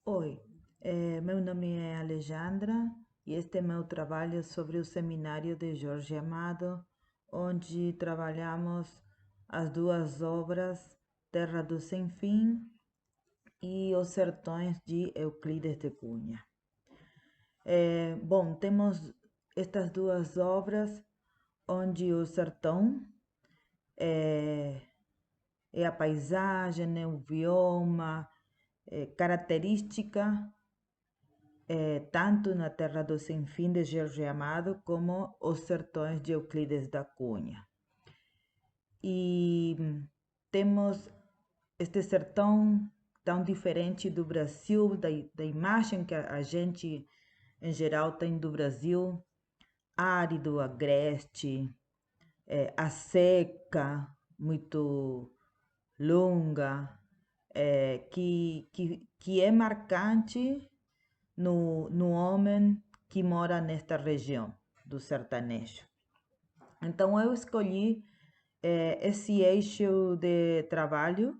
Oi, meu nome é Alejandra e este é meu trabalho sobre o seminário de Jorge Amado, onde trabalhamos as duas obras Terra do Sem Fim e Os Sertões de Euclides de Cunha. Bom, temos estas duas obras onde o sertão é a paisagem, é o bioma, característica tanto na Terra do Sem Fim de Jorge Amado como Os Sertões de Euclides da Cunha. E temos este sertão tão diferente do Brasil, da imagem que a gente em geral tem do Brasil, árido, agreste, a seca, muito longa, que é marcante no homem que mora nesta região do sertanejo. Então eu escolhi esse eixo de trabalho,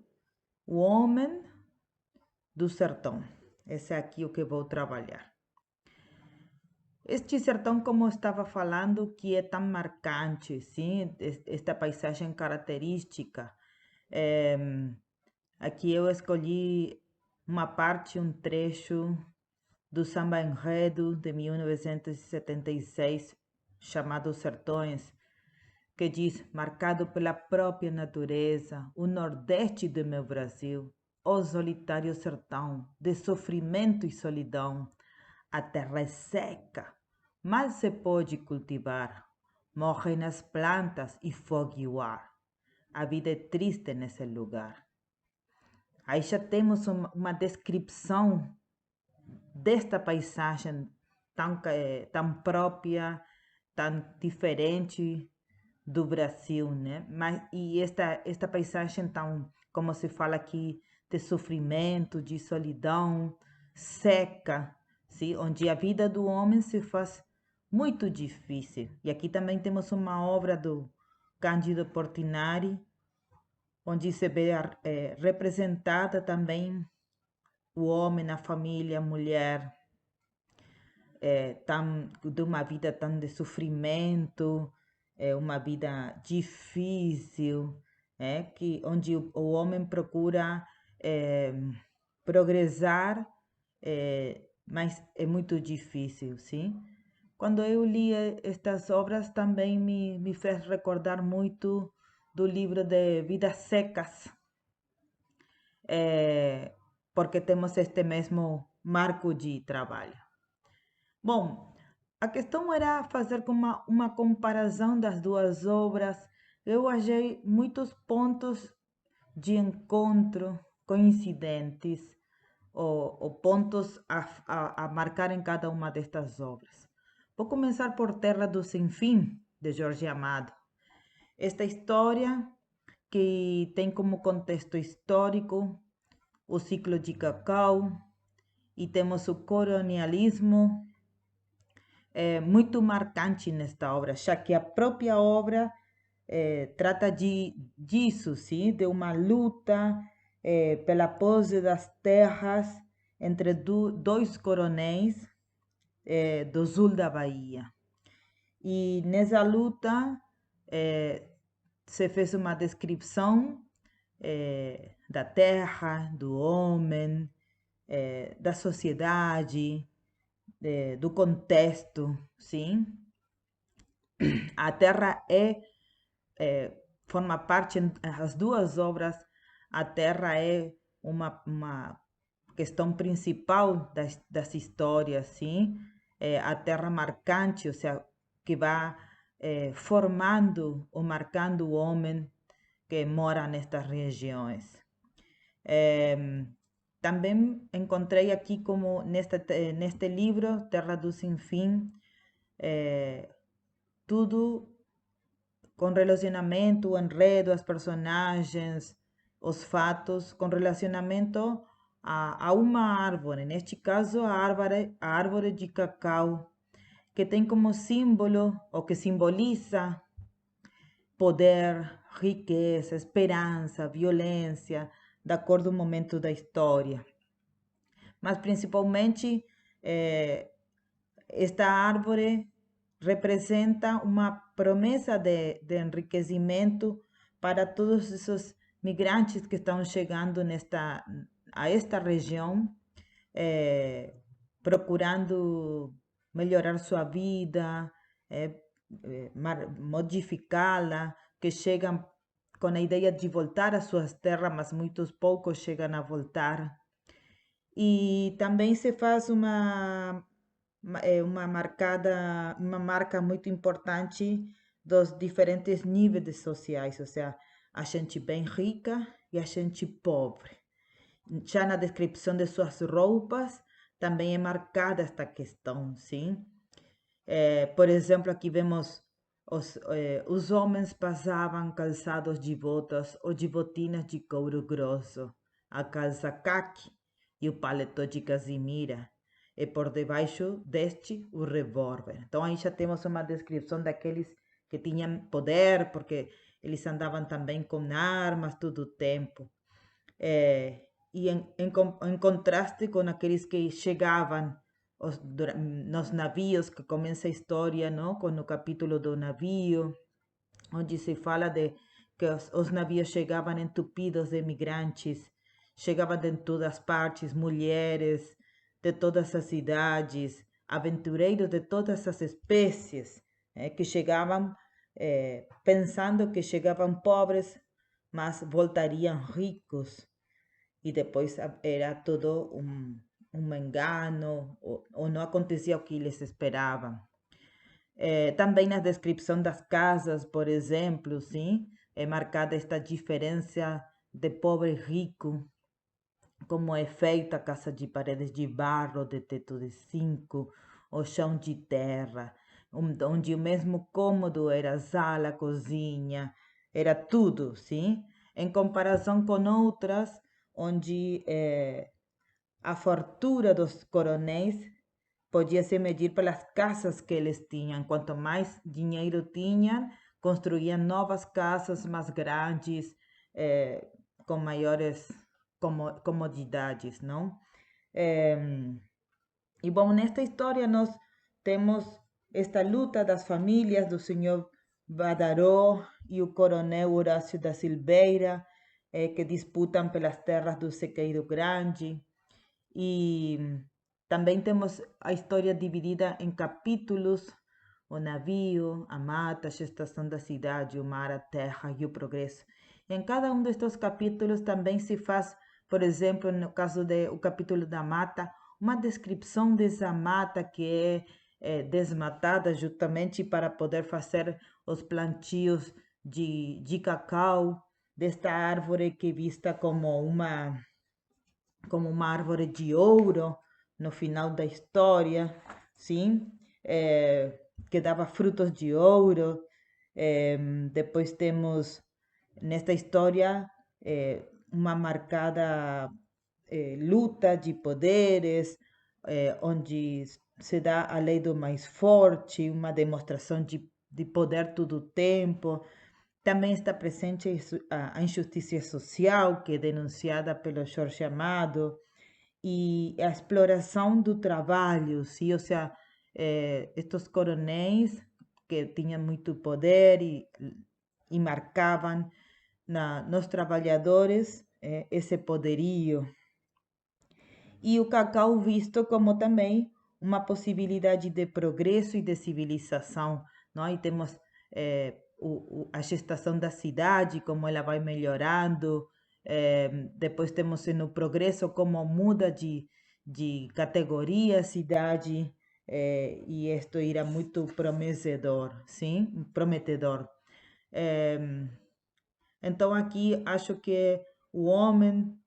o homem do sertão. Esse é aqui o que vou trabalhar. Este sertão, como eu estava falando, que é tão marcante, sim, esta paisagem característica. É, aqui eu escolhi uma parte, um trecho do samba enredo de 1976, chamado Sertões, que diz: marcado pela própria natureza, o Nordeste do meu Brasil, o solitário sertão de sofrimento e solidão, a terra é seca, mal se pode cultivar, morrem as plantas e fogue o ar. A vida é triste nesse lugar. Aí já temos uma descrição desta paisagem tão própria, tão diferente do Brasil, né? E esta paisagem tão, como se fala aqui, de sofrimento, de solidão, seca, sim? Onde a vida do homem se faz muito difícil. E aqui também temos uma obra do Cândido Portinari, onde se vê representada também o homem, a família, a mulher, de uma vida tão de sofrimento, uma vida difícil, onde o homem procura progresar, mas é muito difícil, sim? Quando eu li estas obras também me fez recordar muito do livro de Vidas Secas, porque temos este mesmo marco de trabalho. Bom, a questão era fazer uma comparação das duas obras. Eu achei muitos pontos de encontro coincidentes ou pontos a marcar em cada uma destas obras. Vou começar por Terra do Sem Fim, de Jorge Amado. Esta história que tem como contexto histórico o ciclo de cacau e temos o colonialismo muito marcante nesta obra, já que a própria obra trata disso, sim, de uma luta pela posse das terras entre dois coronéis do sul da Bahia. E nessa luta se fez uma descrição da terra, do homem, da sociedade, do contexto, sim. A terra forma parte, as duas obras, a terra é uma questão principal das histórias, sim? A terra marcante, ou seja, que vai formando ou marcando o homem que mora nestas regiões. Também encontrei aqui como neste livro, Terra do Sem Fim, tudo com relacionamento, o enredo, as personagens, os fatos, com relacionamento a uma árvore, neste caso a árvore de cacau, que tem como símbolo, ou que simboliza poder, riqueza, esperança, violência, de acordo com o momento da história. mas principalmente esta árvore representa uma promessa de enriquecimento para todos esses migrantes que estão chegando a esta região, procurando melhorar sua vida, modificá-la, que chegam com a ideia de voltar às suas terras, mas muitos poucos chegam a voltar. E também se faz uma marca muito importante dos diferentes níveis sociais, ou seja, a gente bem rica e a gente pobre. Já na descrição de suas roupas também é marcada esta questão, sim? Por exemplo, aqui vemos os homens passavam calçados de botas ou de botinas de couro grosso, a calça caqui e o paletó de casimira, e por debaixo deste o revólver. Então aí já temos uma descrição daqueles que tinham poder, porque eles andavam também com armas todo o tempo. E em contraste com aqueles que chegavam nos navios, que começa a história, não? Com o capítulo do navio, onde se fala de que os navios chegavam entupidos de migrantes, chegavam de todas partes, mulheres de todas as idades, aventureiros de todas as espécies, que chegavam pensando que chegavam pobres, mas voltariam ricos. E depois era todo um engano, ou não acontecia o que eles esperavam. Também na descrição das casas, por exemplo, sim, é marcada esta diferença de pobre e rico, como é feita a casa de paredes de barro, de teto de zinco, o chão de terra, onde o mesmo cômodo era sala, cozinha, era tudo, sim? Em comparação com outras, onde a fortuna dos coronéis podia se medir pelas casas que eles tinham. Quanto mais dinheiro tinham, construíam novas casas mais grandes, com maiores comodidades, não? E bom, nesta história nós temos esta luta das famílias do senhor Badaró e o coronel Horácio da Silveira, que disputam pelas terras do Sequeiro Grande. E também temos a história dividida em capítulos: o navio, a mata, a gestação da cidade, o mar, a terra e o progresso. Em cada um destes capítulos também se faz, por exemplo, no caso do capítulo da mata, uma descrição dessa mata que é desmatada justamente para poder fazer os plantios de cacau, desta árvore que é vista como uma árvore de ouro no final da história, sim, que dava frutos de ouro. Depois temos nesta história uma marcada luta de poderes, onde se dá a lei do mais forte, uma demonstração de poder todo o tempo. Também está presente a injustiça social, que é denunciada pelo Jorge Amado, e a exploração do trabalho, sim? Ou seja, estes coronéis que tinham muito poder e marcavam nos trabalhadores esse poderio. E o cacau visto como também uma possibilidade de progresso e de civilização, não? E temos a gestação da cidade, como ela vai melhorando. Depois temos no progresso como muda de categoria a cidade, e isto era muito prometedor, sim? Prometedor. Então aqui acho que o homem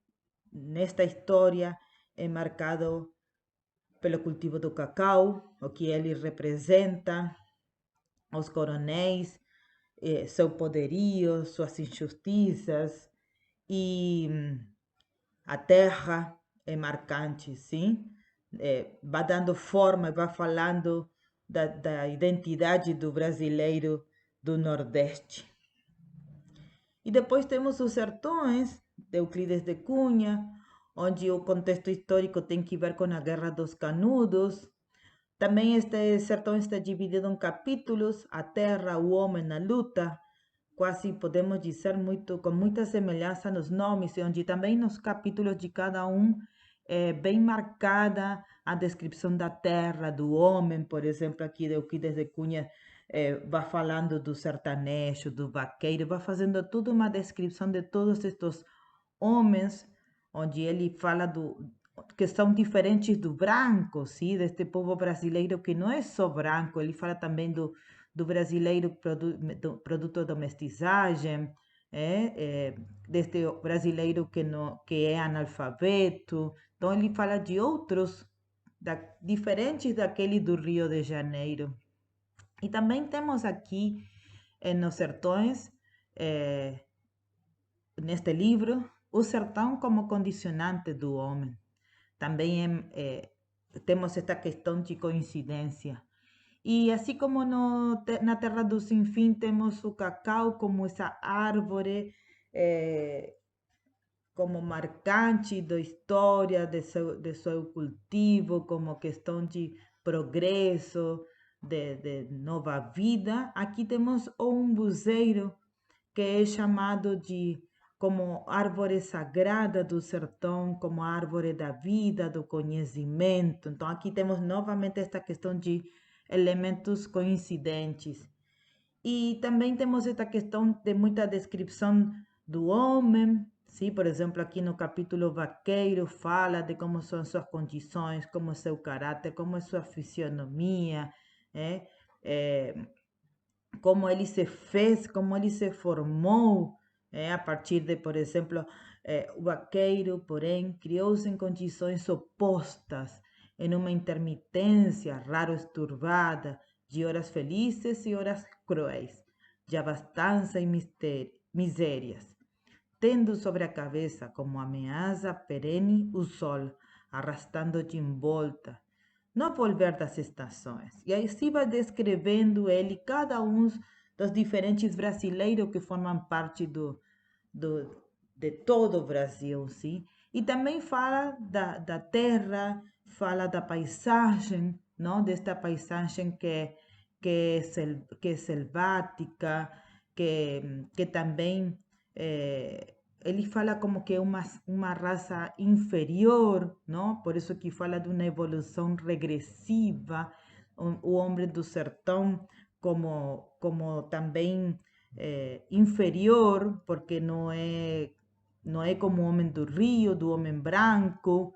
nesta história é marcado pelo cultivo do cacau, o que ele representa, os coronéis, seu poderio, suas injustiças, e a terra é marcante, sim? Vai dando forma, vai falando da identidade do brasileiro do Nordeste. E depois temos os sertões de Euclides de Cunha, onde o contexto histórico tem que ver com a Guerra dos Canudos. Também este sertão está dividido em capítulos, a terra, o homem na luta, quase podemos dizer muito, com muita semelhança nos nomes, onde também nos capítulos de cada um é bem marcada a descrição da terra, do homem, por exemplo, aqui Euclides de Cunha vai falando do sertanejo, do vaqueiro, vai fazendo toda uma descrição de todos estes homens, onde ele fala que são diferentes do branco, sim, deste povo brasileiro que não é só branco, ele fala também do brasileiro produto da mestiçagem, deste brasileiro que é analfabeto. Então ele fala de outros diferentes daquele do Rio de Janeiro. E também temos aqui nos sertões, neste livro, o sertão como condicionante do homem. Também temos esta questão de coincidência. E assim como na Terra do Sinfim temos o cacau como essa árvore como marcante da história de seu cultivo, como questão de progresso, de nova vida, aqui temos o umbuzeiro, que é chamado de como árvore sagrada do sertão, como árvore da vida, do conhecimento. Então aqui temos novamente esta questão de elementos coincidentes. E também temos esta questão de muita descrição do homem, sim? Por exemplo, aqui no capítulo Vaqueiro fala de como são suas condições, como é seu caráter, como é sua fisionomia, é, como ele se fez, como ele se formou, a partir de, por exemplo, o vaqueiro, porém, criou-se em condições opostas, em uma intermitência raro esturbada, de horas felizes e horas cruéis, de abastança e misérias, tendo sobre a cabeça como ameaça perene o sol, arrastando-te em volta, no volver das estações. E assim vai descrevendo ele cada um dos diferentes brasileiros que formam parte de todo o Brasil, sim? E também fala da terra, fala da paisagem, não? Desta paisagem que é selvática, que também ele fala como que é uma raça inferior, não? Por isso que fala de uma evolução regressiva, o homem do sertão como também inferior, porque não é como o homem do Rio, do homem branco.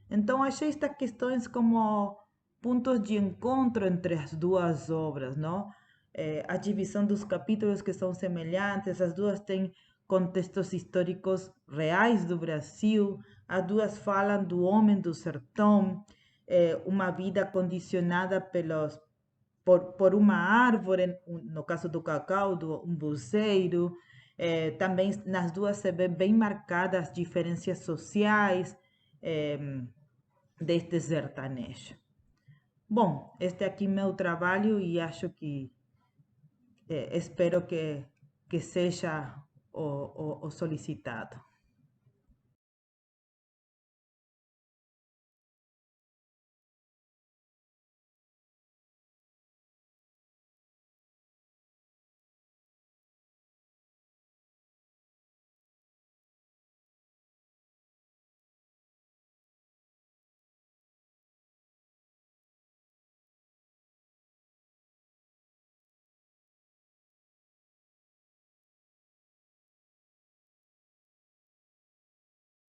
Então achei estas questões como pontos de encontro entre as duas obras, não? A divisão dos capítulos que são semelhantes, as duas têm contextos históricos reais do Brasil, as duas falam do homem do sertão, uma vida condicionada por uma árvore, no caso do cacau, do umbuzeiro. Também nas duas se vê bem marcadas as diferenças sociais deste sertanejo. Bom, este aqui é meu trabalho e acho que espero que seja o solicitado.